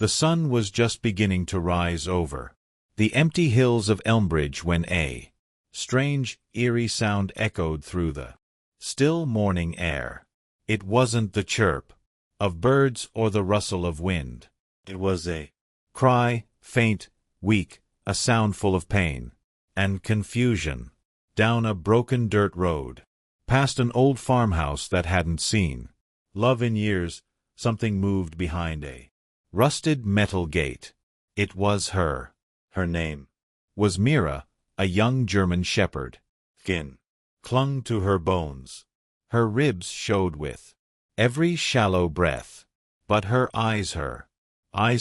The sun was just beginning to rise over the empty hills of Elmbridge when a strange, eerie sound echoed through the still morning air. It wasn't the chirp of birds or the rustle of wind. It was a cry, faint, weak, a sound full of pain and confusion. Down a broken dirt road, past an old farmhouse that hadn't seen love in years, something moved behind a rusted metal gate. It was her. Her name was Mira, a young German shepherd. Skin clung to her bones. Her ribs showed with every shallow breath. But her eyes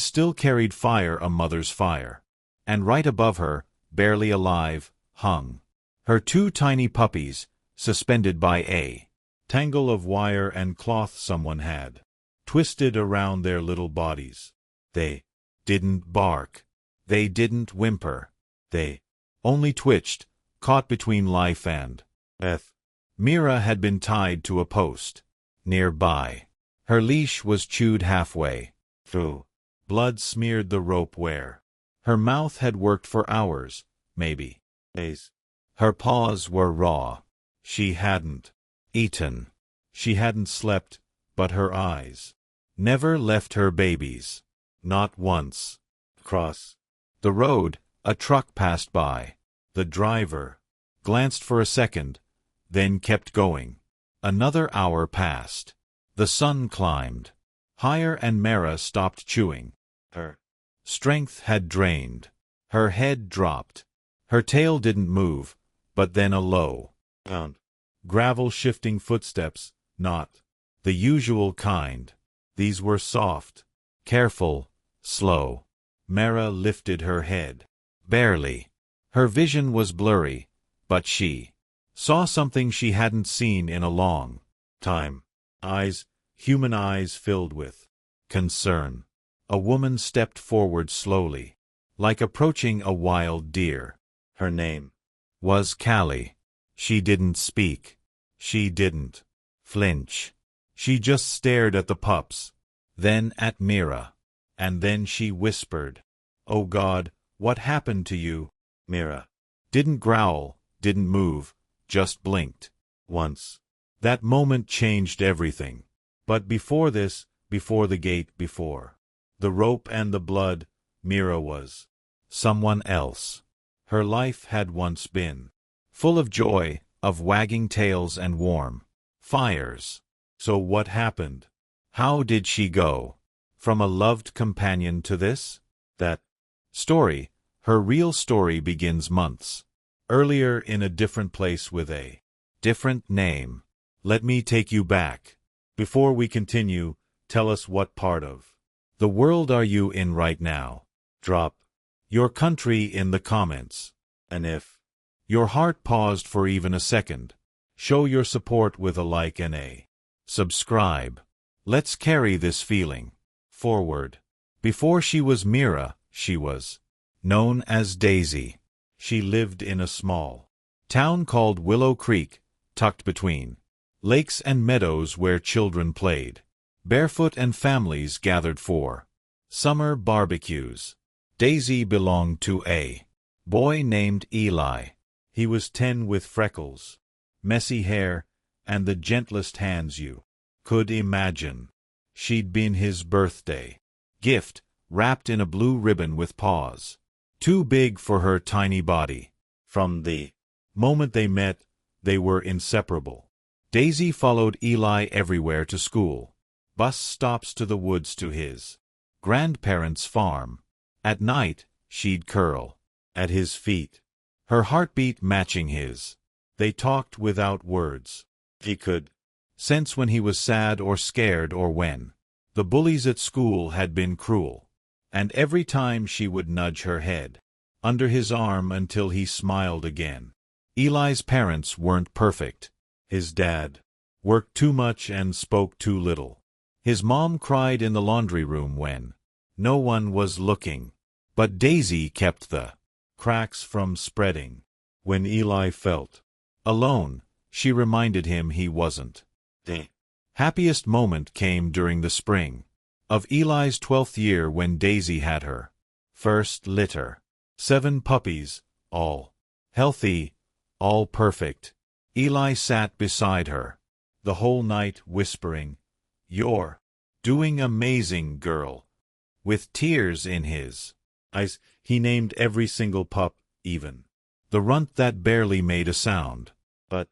still carried fire, a mother's fire. And right above her, barely alive, hung her two tiny puppies, suspended by a tangle of wire and cloth someone had twisted around their little bodies. They didn't bark. They didn't whimper. They only twitched, caught between life and death. Mira had been tied to a post nearby. Her leash was chewed halfway through. Blood smeared the rope where her mouth had worked for hours, maybe days. Her paws were raw. She hadn't eaten. She hadn't slept, but her eyes never left her babies. Not once. Across the road, a truck passed by. The driver glanced for a second, then kept going. Another hour passed. The sun climbed higher and Mara stopped chewing. Her strength had drained. Her head dropped. Her tail didn't move, but then a low sound. Gravel shifting footsteps, not the usual kind. These were soft, careful, slow. Mara lifted her head. Barely. Her vision was blurry, but she saw something she hadn't seen in a long time. Eyes, human eyes filled with concern. A woman stepped forward slowly, like approaching a wild deer. Her name was Callie. She didn't speak. She didn't flinch. She just stared at the pups, then at Mira. And then she whispered, "Oh God, what happened to you?" Mira didn't growl, didn't move, just blinked once. That moment changed everything. But before this, before the gate, before the rope and the blood, Mira was someone else. Her life had once been full of joy, of wagging tails and warm fires. So what happened? How did she go from a loved companion to this? That story, her real story, begins months earlier in a different place with a different name. Let me take you back. Before we continue, tell us what part of the world are you in right now? Drop your country in the comments. And if your heart paused for even a second, show your support with a like and a subscribe. Let's carry this feeling forward. Before she was Mira, she was known as Daisy. She lived in a small town called Willow Creek, tucked between lakes and meadows where children played barefoot and families gathered for summer barbecues. Daisy belonged to a boy named Eli. He was 10 with freckles, messy hair, and the gentlest hands you could imagine. She'd been his birthday gift, wrapped in a blue ribbon with paws too big for her tiny body. From the moment they met, they were inseparable. Daisy followed Eli everywhere to school, bus stops to the woods to his grandparents' farm. At night, she'd curl at his feet, her heartbeat matching his. They talked without words. He could sense when he was sad or scared or when the bullies at school had been cruel. And every time she would nudge her head under his arm until he smiled again. Eli's parents weren't perfect. His dad worked too much and spoke too little. His mom cried in the laundry room when no one was looking. But Daisy kept the cracks from spreading. When Eli felt alone, she reminded him he wasn't. The happiest moment came during the spring. Of Eli's 12th year when Daisy had her first litter. 7 puppies, all healthy, all perfect. Eli sat beside her the whole night whispering, "You're doing amazing, girl." With tears in his eyes, he named every single pup, even the runt that barely made a sound. But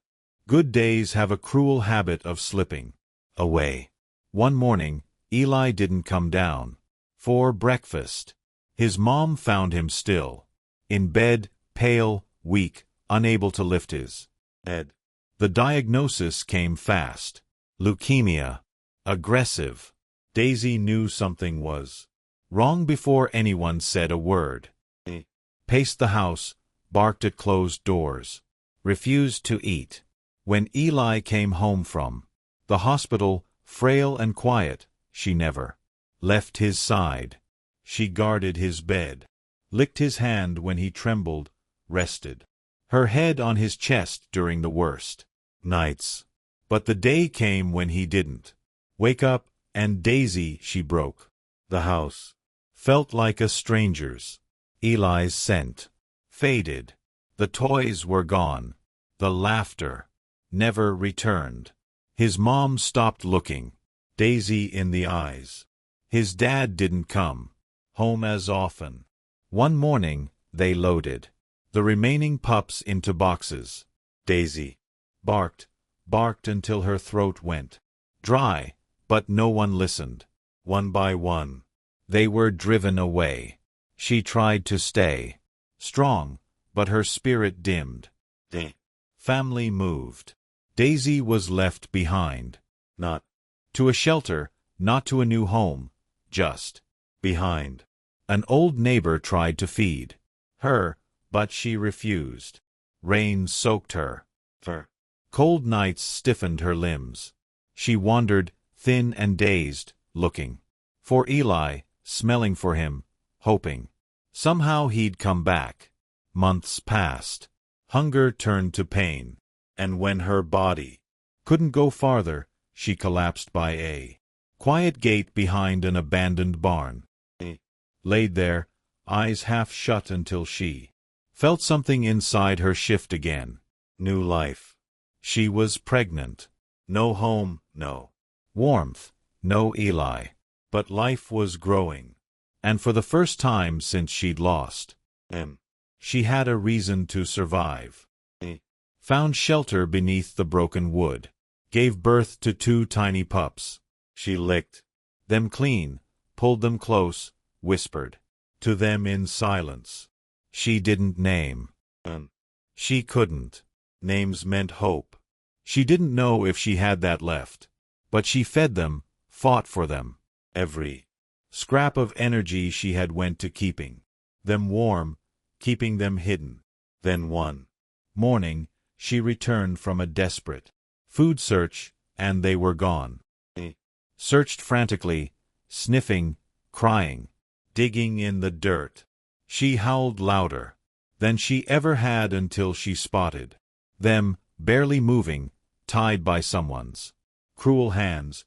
good days have a cruel habit of slipping away. One morning, Eli didn't come down for breakfast. His mom found him still in bed, pale, weak, unable to lift his head. The diagnosis came fast. Leukemia. Aggressive. Daisy knew something was wrong before anyone said a word. He paced the house, barked at closed doors, refused to eat. When Eli came home from the hospital, frail and quiet, she never left his side. She guarded his bed, licked his hand when he trembled, rested her head on his chest during the worst nights. But the day came when he didn't wake up, and Daisy, she broke. The house felt like a stranger's. Eli's scent faded. The toys were gone. The laughter never returned. His mom stopped looking Daisy in the eyes. His dad didn't come home as often. One morning, they loaded the remaining pups into boxes. Daisy barked until her throat went dry, but no one listened. One by one, they were driven away. She tried to stay strong, but her spirit dimmed. The family moved. Daisy was left behind. Not to a shelter, not to a new home, just behind. An old neighbor tried to feed her, but she refused. Rain soaked her. For cold nights stiffened her limbs. She wandered, thin and dazed, looking for Eli, smelling for him, hoping somehow he'd come back. Months passed. Hunger turned to pain. And when her body couldn't go farther, she collapsed by a quiet gate behind an abandoned barn. Laid there, eyes half shut until she felt something inside her shift again. New life. She was pregnant. No home, no warmth, no Eli. But life was growing. And for the first time since she'd lost him, she had a reason to survive. Found shelter beneath the broken wood. Gave birth to 2 tiny pups. She licked them clean, pulled them close, whispered to them in silence. She didn't name them. She couldn't. Names meant hope. She didn't know if she had that left. But she fed them, fought for them. Every scrap of energy she had went to keeping them warm, keeping them hidden. Then one morning, she returned from a desperate food search, and they were gone. Searched frantically, sniffing, crying, digging in the dirt. She howled louder than she ever had until she spotted them, barely moving, tied by someone's cruel hands,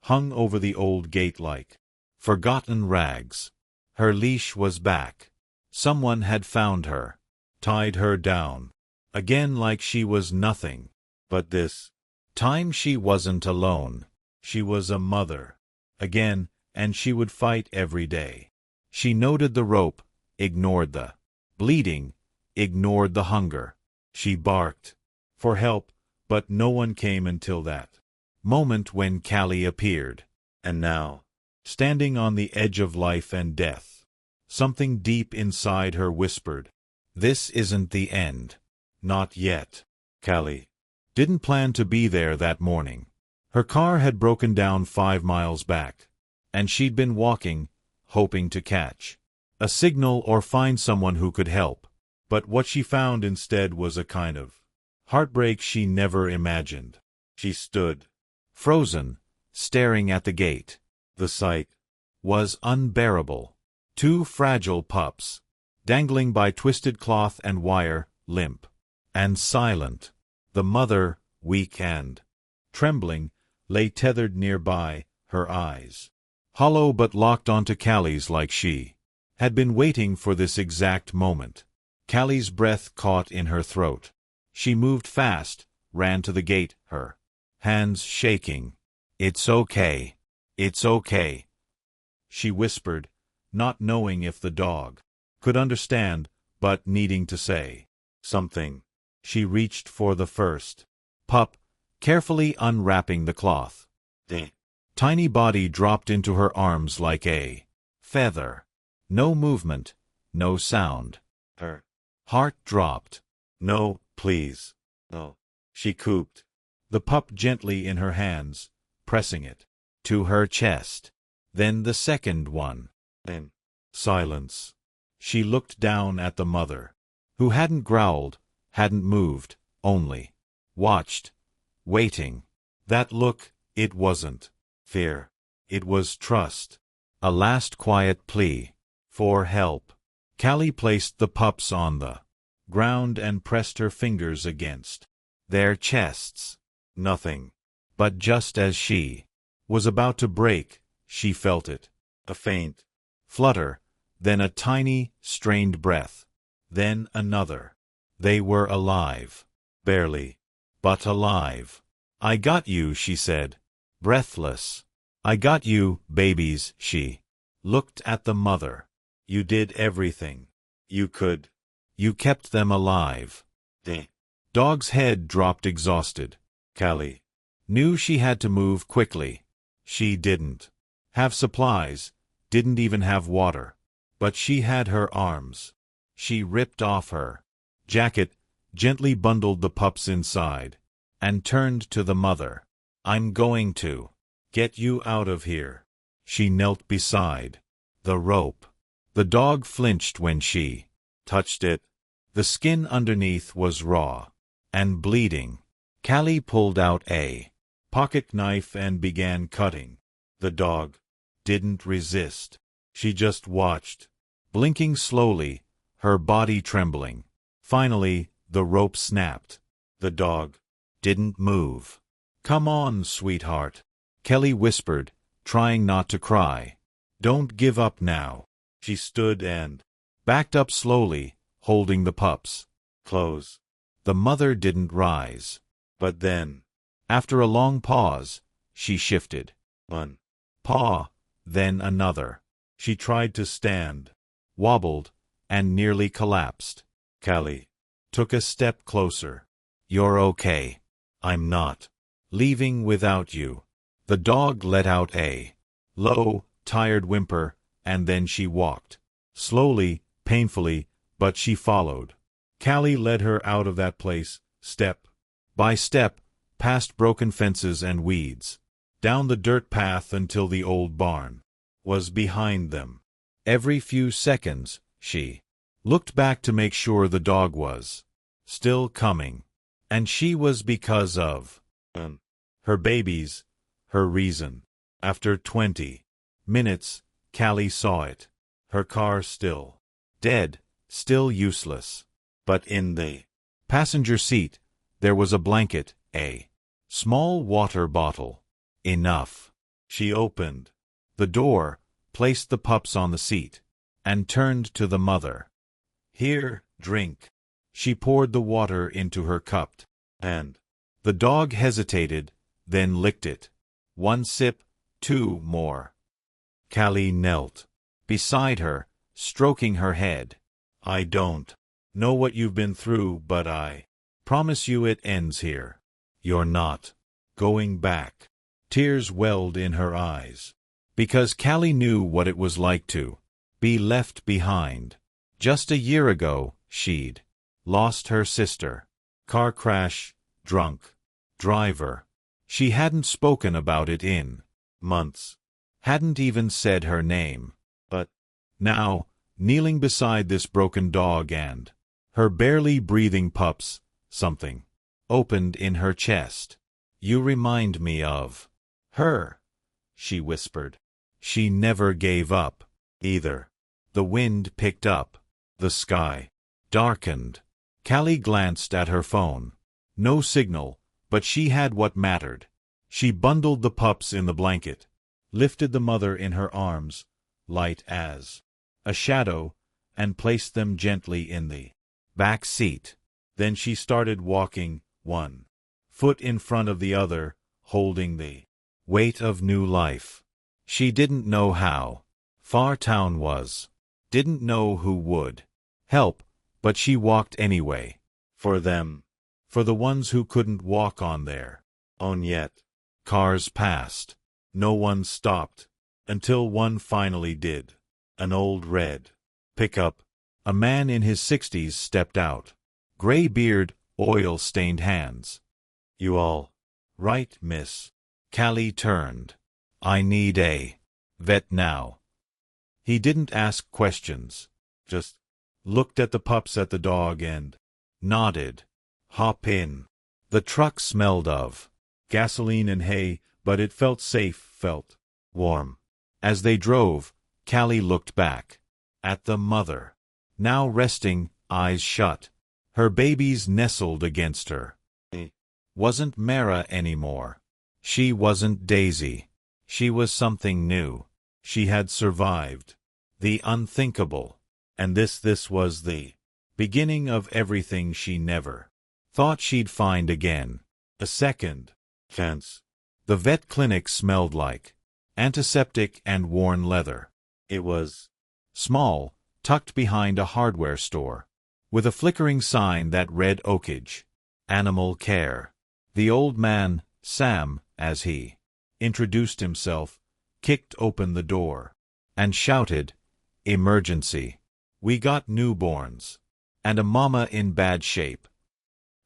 hung over the old gate like forgotten rags. Her leash was back. Someone had found her, tied her down, again like she was nothing. But this time she wasn't alone. She was a mother. Again, and she would fight every day. She noted the rope, ignored the bleeding, ignored the hunger. She barked for help, but no one came until that moment when Callie appeared. And now, standing on the edge of life and death, something deep inside her whispered, "This isn't the end. Not yet." Callie didn't plan to be there that morning. Her car had broken down 5 miles back, and she'd been walking, hoping to catch a signal or find someone who could help. But what she found instead was a kind of heartbreak she never imagined. She stood, frozen, staring at the gate. The sight was unbearable. 2 fragile pups, dangling by twisted cloth and wire, limp and silent. The mother, weak and trembling, lay tethered nearby, her eyes hollow but locked onto Callie's like she had been waiting for this exact moment. Callie's breath caught in her throat. She moved fast, ran to the gate, her hands shaking. "It's okay. It's okay," she whispered, not knowing if the dog could understand, but needing to say something. She reached for the first pup, carefully unwrapping the cloth. The tiny body dropped into her arms like a feather. No movement, no sound. Her heart dropped. "No, please. No," she cooped, the pup gently in her hands, pressing it to her chest. Then the second one. Then silence. She looked down at the mother, who hadn't growled, hadn't moved, only watched, waiting. That look, it wasn't fear. It was trust. A last quiet plea for help. Callie placed the pups on the ground and pressed her fingers against their chests. Nothing. But just as she was about to break, she felt it. A faint flutter, then a tiny, strained breath. Then another. They were alive. Barely. But alive. "I got you," she said, breathless. "I got you, babies," she looked at the mother. "You did everything you could. You kept them alive." The dog's head dropped exhausted. Callie knew she had to move quickly. She didn't have supplies, didn't even have water. But she had her arms. She ripped off her jacket, gently bundled the pups inside, and turned to the mother. "I'm going to get you out of here." She knelt beside the rope. The dog flinched when she touched it. The skin underneath was raw and bleeding. Callie pulled out a pocket knife and began cutting. The dog didn't resist. She just watched, blinking slowly, her body trembling. Finally, the rope snapped. The dog didn't move. "Come on, sweetheart," Kelly whispered, trying not to cry. "Don't give up now." She stood and backed up slowly, holding the pups close. The mother didn't rise. But then, after a long pause, she shifted. One paw, then another. She tried to stand, wobbled, and nearly collapsed. Callie took a step closer. "You're okay." "I'm not leaving without you." The dog let out a low, tired whimper, and then she walked. Slowly, painfully, but she followed. Callie led her out of that place, step by step, past broken fences and weeds, down the dirt path until the old barn was behind them. Every few seconds, she looked back to make sure the dog was still coming. And she was because of her babies, her reason. After 20 minutes, Callie saw it. Her car still dead, still useless. But in the passenger seat, there was a blanket, a small water bottle. Enough. She opened the door, placed the pups on the seat, and turned to the mother. "Here, drink." She poured the water into her cup, and the dog hesitated, then licked it. One sip, two more. Callie knelt beside her, stroking her head. "I don't know what you've been through, but I promise you it ends here. You're not going back." Tears welled in her eyes, because Callie knew what it was like to be left behind. Just a year ago, she'd lost her sister. Car crash, drunk driver. She hadn't spoken about it in months, hadn't even said her name. But now, kneeling beside this broken dog and her barely breathing pups, something opened in her chest. "You remind me of her," she whispered. "She never gave up, either." The wind picked up. The sky darkened. Callie glanced at her phone. No signal, but she had what mattered. She bundled the pups in the blanket, lifted the mother in her arms, light as a shadow, and placed them gently in the back seat. Then she started walking, one foot in front of the other, holding the weight of new life. She didn't know how far town was, didn't know who would help, but she walked anyway. For them. For the ones who couldn't walk on their own yet. Cars passed. No one stopped, until one finally did. An old red pickup. A man in his 60s stepped out. Gray beard, oil-stained hands. "You all right, miss?" Callie turned. "I need a vet now." He didn't ask questions, just looked at the pups, at the dog, and nodded. "Hop in." The truck smelled of gasoline and hay, but it felt safe, felt warm. As they drove, Callie looked back at the mother, now resting, eyes shut. Her babies nestled against her. She wasn't Mara anymore. She wasn't Daisy. She was something new. She had survived the unthinkable, and this was the beginning of everything she never thought she'd find again. A second chance. The vet clinic smelled like antiseptic and worn leather. It was small, tucked behind a hardware store, with a flickering sign that read Oakage, Animal Care. The old man, Sam, as he introduced himself, kicked open the door and shouted, "Emergency. We got newborns. And a mama in bad shape."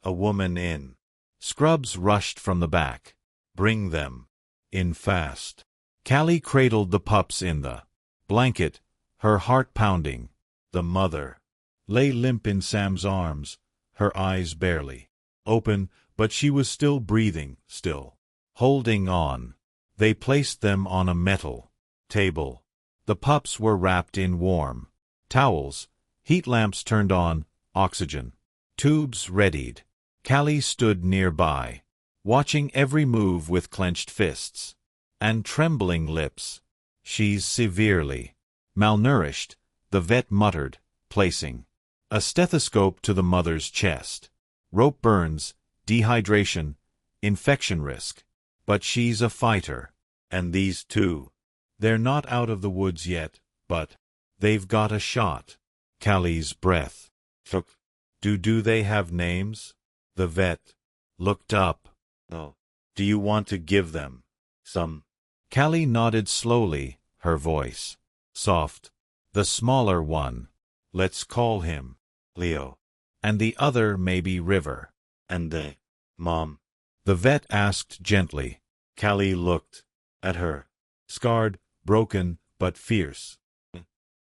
A woman in scrubs rushed from the back. "Bring them in fast." Callie cradled the pups in the blanket, her heart pounding. The mother lay limp in Sam's arms, her eyes barely open, but she was still breathing, still holding on. They placed them on a metal table. The pups were wrapped in warm towels, heat lamps turned on, oxygen tubes readied. Callie stood nearby, watching every move with clenched fists and trembling lips. "She's severely malnourished," the vet muttered, placing a stethoscope to the mother's chest. "Rope burns, dehydration, infection risk. But she's a fighter. And these two, they're not out of the woods yet, but they've got a shot." Callie's breath took. Do they have names?" The vet looked up. "Oh, do you want to give them some?" Callie nodded slowly, her voice soft. "The smaller one, let's call him Leo. And the other maybe River." "And the mom?" the vet asked gently. Callie looked at her. Scarred, broken, but fierce.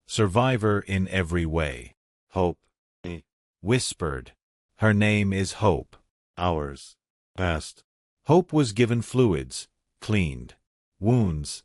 Survivor in every way. "Hope," he whispered. "Her name is Hope. Ours passed." Hope was given fluids, cleaned wounds,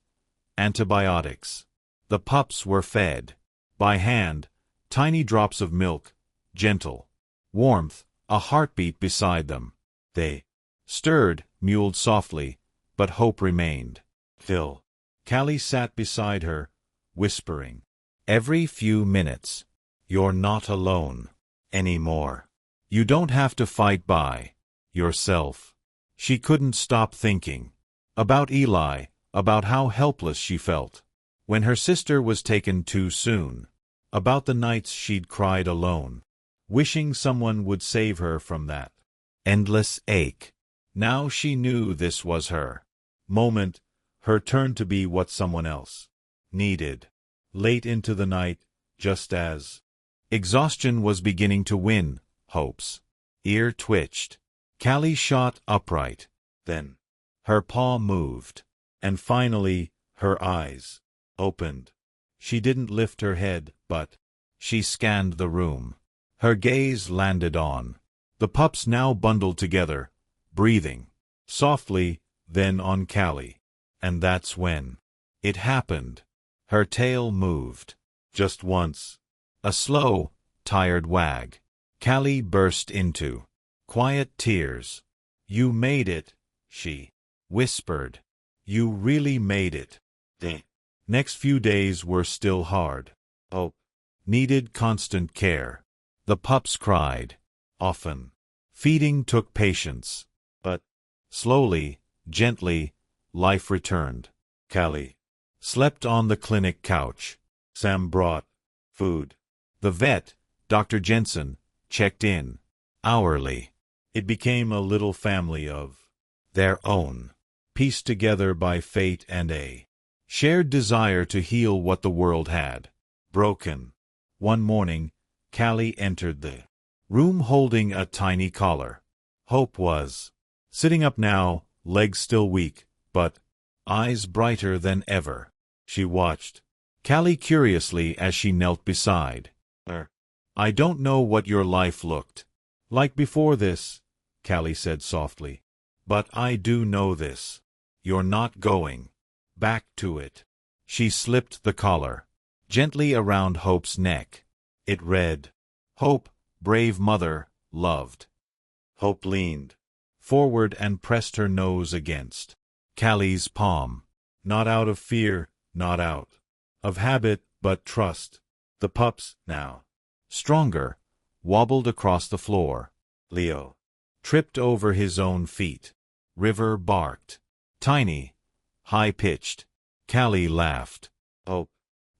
antibiotics. The pups were fed by hand, tiny drops of milk, gentle warmth, a heartbeat beside them. They stirred, mewled softly, but Hope remained. "Phil." Callie sat beside her, whispering. "Every few minutes. You're not alone anymore. You don't have to fight by yourself." She couldn't stop thinking about Eli, about how helpless she felt when her sister was taken too soon, about the nights she'd cried alone, wishing someone would save her from that endless ache. Now she knew this was her moment, her turn to be what someone else needed. Late into the night, just as exhaustion was beginning to win, Hope's ear twitched. Callie shot upright. Then her paw moved. And finally, her eyes opened. She didn't lift her head, but she scanned the room. Her gaze landed on the pups now bundled together, breathing softly, then on Callie. And that's when it happened. Her tail moved. Just once. A slow, tired wag. Callie burst into quiet tears. "You made it," she whispered. "You really made it." The next few days were still hard. Hope needed constant care. The pups cried often. Feeding took patience. But slowly, gently, life returned. Callie slept on the clinic couch. Sam brought food. The vet, Dr. Jensen, checked in hourly. It became a little family of their own, pieced together by fate and a shared desire to heal what the world had broken. One morning, Callie entered the room holding a tiny collar. Hope was sitting up now, legs still weak, but eyes brighter than ever. She watched Callie curiously as she knelt beside her. "I don't know what your life looked like before this," Callie said softly, "but I do know this. You're not going back to it." She slipped the collar gently around Hope's neck. It read, "Hope, brave mother, loved." Hope leaned forward and pressed her nose against Callie's palm. Not out of fear, not out of habit, but trust. The pups, now stronger, wobbled across the floor. Leo tripped over his own feet. River barked. Tiny, high-pitched. Callie laughed. Hope,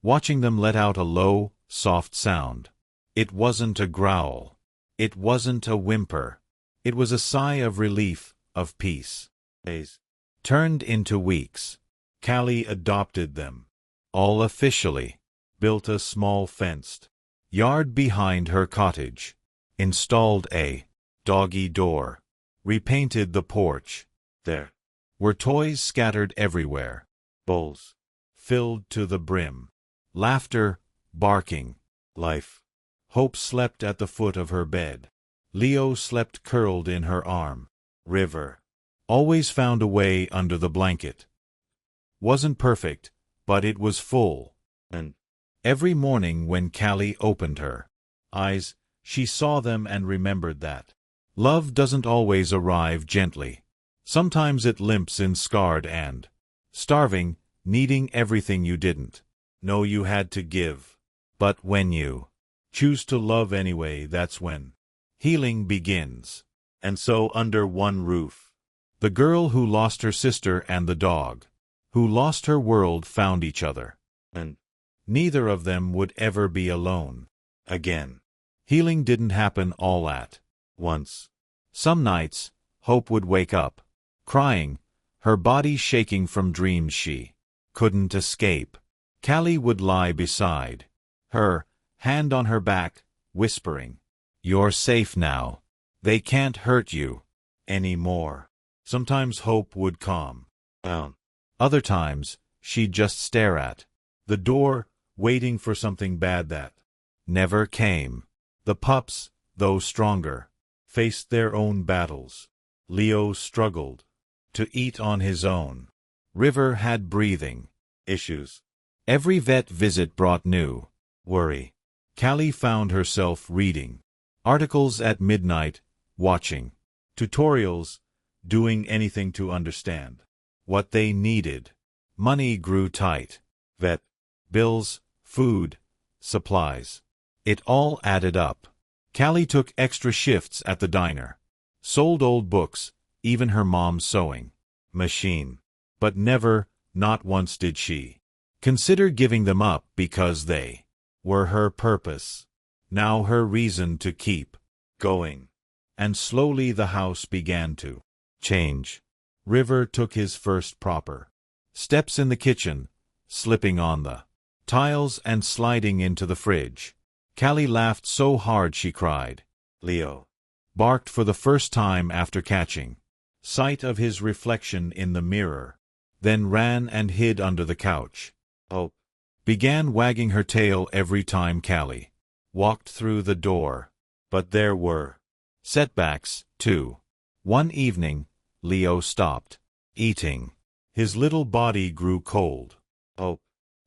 watching them, let out a low, soft sound. It wasn't a growl. It wasn't a whimper. It was a sigh of relief, of peace. Days turned into weeks. Callie adopted them. All officially. Built a small fenced yard behind her cottage. Installed a doggy door. Repainted the porch. There were toys scattered everywhere. Bowls filled to the brim. Laughter, barking, life. Hope slept at the foot of her bed. Leo slept curled in her arm. River always found a way under the blanket. Wasn't perfect, but it was full. And every morning when Callie opened her eyes, she saw them and remembered that love doesn't always arrive gently. Sometimes it limps in scarred and starving, needing everything you didn't know you had to give. But when you choose to love anyway, that's when healing begins. And so under one roof, the girl who lost her sister and the dog who lost her world found each other. And neither of them would ever be alone again. Healing didn't happen all at once. Some nights, Hope would wake up, crying, her body shaking from dreams she couldn't escape. Callie would lie beside her, hand on her back, whispering, "You're safe now. They can't hurt you anymore." Sometimes Hope would calm down. Other times, she'd just stare at the door, waiting for something bad that never came. The pups, though stronger, faced their own battles. Leo struggled to eat on his own. River had breathing issues. Every vet visit brought new worry. Callie found herself reading articles at midnight, watching tutorials, doing anything to understand what they needed. Money grew tight. Vet bills, food, supplies. It all added up. Callie took extra shifts at the diner, sold old books, even her mom's sewing machine. But never, not once did she consider giving them up because they were her purpose. Now her reason to keep going. And slowly the house began to change. River took his first proper steps in the kitchen, slipping on the tiles and sliding into the fridge. Callie laughed so hard she cried. Leo barked for the first time after catching sight of his reflection in the mirror, then ran and hid under the couch. Hope began wagging her tail every time Callie walked through the door. But there were setbacks, too. One evening, Leo stopped eating. His little body grew cold. Hope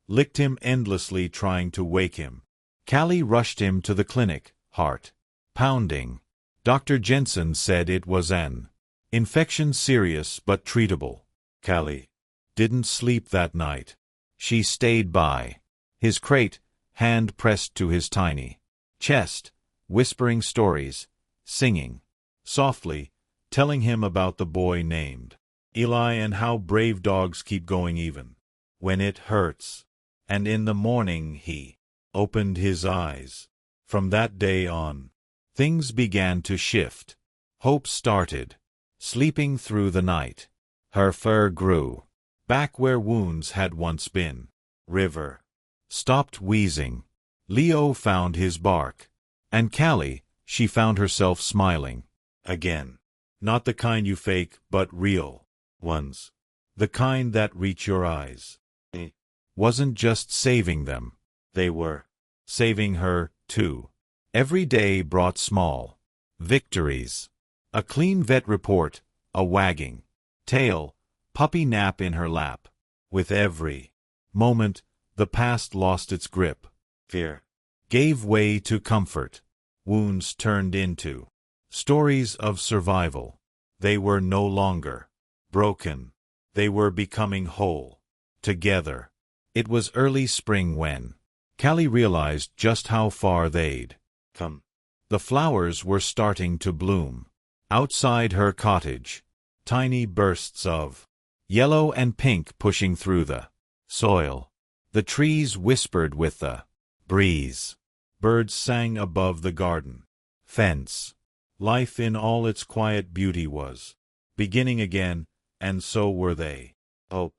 licked him endlessly, trying to wake him. Callie rushed him to the clinic, heart pounding. Dr. Jensen said it was an infection, serious but treatable. Callie didn't sleep that night. She stayed by his crate, hand pressed to his tiny chest, whispering stories, singing softly, telling him about the boy named Eli and how brave dogs keep going even when it hurts. And in the morning he opened his eyes. From that day on, things began to shift. Hope started sleeping through the night. Her fur grew back where wounds had once been. River stopped wheezing. Leo found his bark. And Callie, she found herself smiling again. Not the kind you fake, but real ones. The kind that reach your eyes. It wasn't just saving them. They were saving her, too. Every day brought small victories. A clean vet report, a wagging tail, puppy nap in her lap. With every moment, the past lost its grip. Fear gave way to comfort. Wounds turned into stories of survival. They were no longer broken. They were becoming whole. Together. It was early spring when Callie realized just how far they'd come. The flowers were starting to bloom. Outside her cottage, tiny bursts of yellow and pink pushing through the soil. The trees whispered with the breeze. Birds sang above the garden fence. Life in all its quiet beauty was beginning again, and so were they. Hope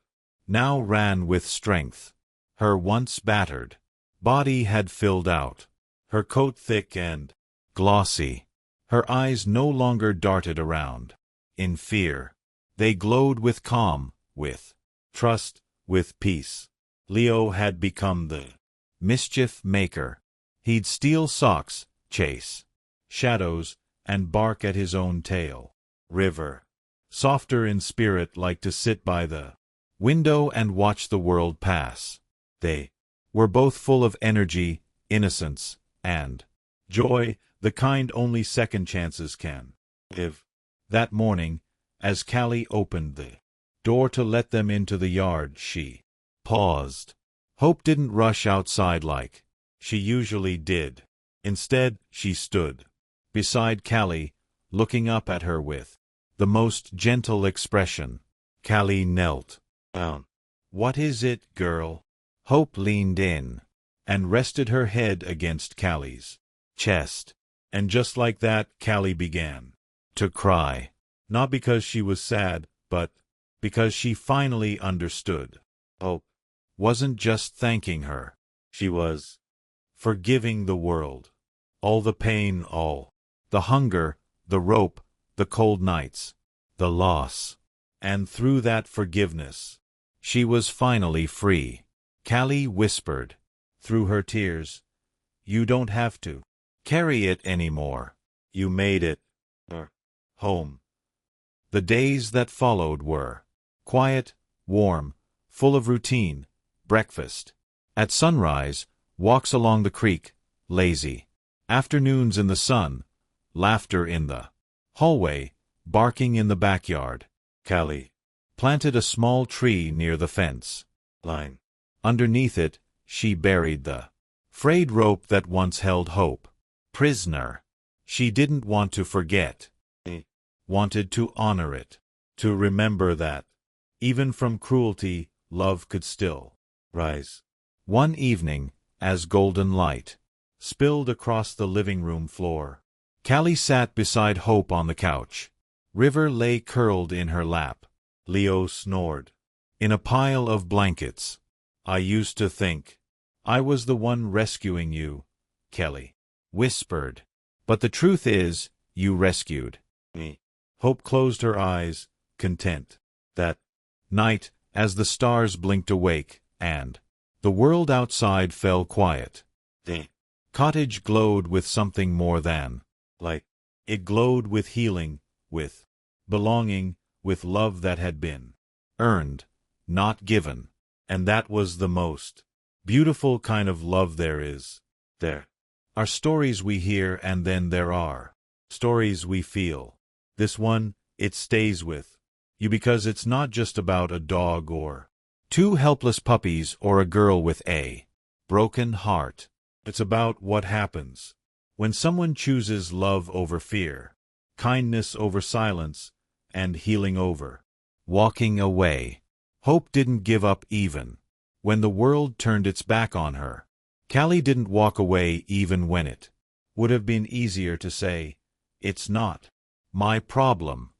now ran with strength. Her once battered body had filled out. Her coat thick and glossy. Her eyes no longer darted around in fear. They glowed with calm, with trust, with peace. Leo had become the mischief maker. He'd steal socks, chase shadows, and bark at his own tail. River, softer in spirit, liked to sit by the window and watch the world pass. They were both full of energy, innocence, and joy, the kind only second chances can give. That morning, as Callie opened the door to let them into the yard, she paused. Hope didn't rush outside like she usually did. Instead, she stood beside Callie, looking up at her with the most gentle expression. Callie knelt down. "What is it, girl?" Hope leaned in and rested her head against Callie's chest. And just like that, Callie began to cry. Not because she was sad, but because she finally understood. Hope wasn't just thanking her. She was forgiving the world. All the pain, all the hunger, the rope, the cold nights, the loss. And through that forgiveness, she was finally free. Callie whispered through her tears, "You don't have to carry it anymore. You made it home." The days that followed were quiet, warm, full of routine. Breakfast at sunrise, walks along the creek, lazy afternoons in the sun, laughter in the hallway, barking in the backyard. Callie planted a small tree near the fence line. Underneath it, she buried the frayed rope that once held Hope prisoner. She didn't want to forget. She wanted to honor it, to remember that, even from cruelty, love could still rise. One evening, as golden light spilled across the living room floor, Callie sat beside Hope on the couch. River lay curled in her lap. Leo snored in a pile of blankets. "I used to think I was the one rescuing you," Callie whispered. "But the truth is, you rescued me." Hope closed her eyes, content. That night, as the stars blinked awake, and the world outside fell quiet, the cottage glowed with something more than light. It glowed with healing, with belonging, with love that had been earned, not given. And that was the most beautiful kind of love there is. There are stories we hear, and then there are stories we feel. This one, it stays with you because it's not just about a dog or Two helpless puppies or a girl with a broken heart. It's about what happens when someone chooses love over fear, kindness over silence, and healing over walking away. Hope didn't give up even when the world turned its back on her. Callie didn't walk away even when it would have been easier to say, "It's not my problem."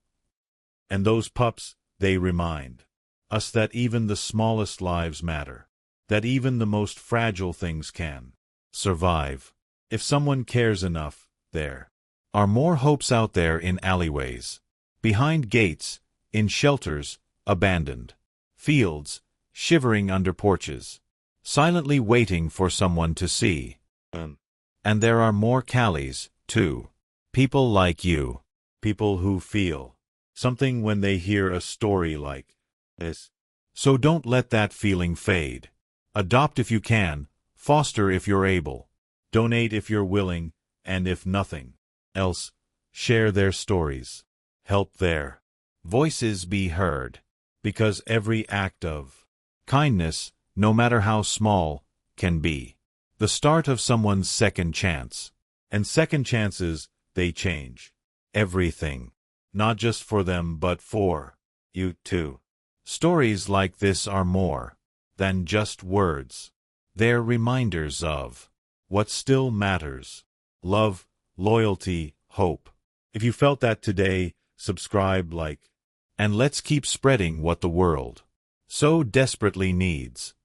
And those pups, they remind us that even the smallest lives matter, that even the most fragile things can survive. If someone cares enough, there are more hopes out there in alleyways, behind gates, in shelters, abandoned fields, shivering under porches, silently waiting for someone to see. And there are more Callies, too. People like you. People who feel something when they hear a story like this. So don't let that feeling fade. Adopt if you can, foster if you're able, donate if you're willing, and if nothing else, share their stories. Help their voices be heard. Because every act of kindness, no matter how small, can be the start of someone's second chance. And second chances, they change everything. Not just for them but for you too. Stories like this are more than just words. They're reminders of what still matters. Love, loyalty, hope. If you felt that today, subscribe, like, and let's keep spreading what the world so desperately needs.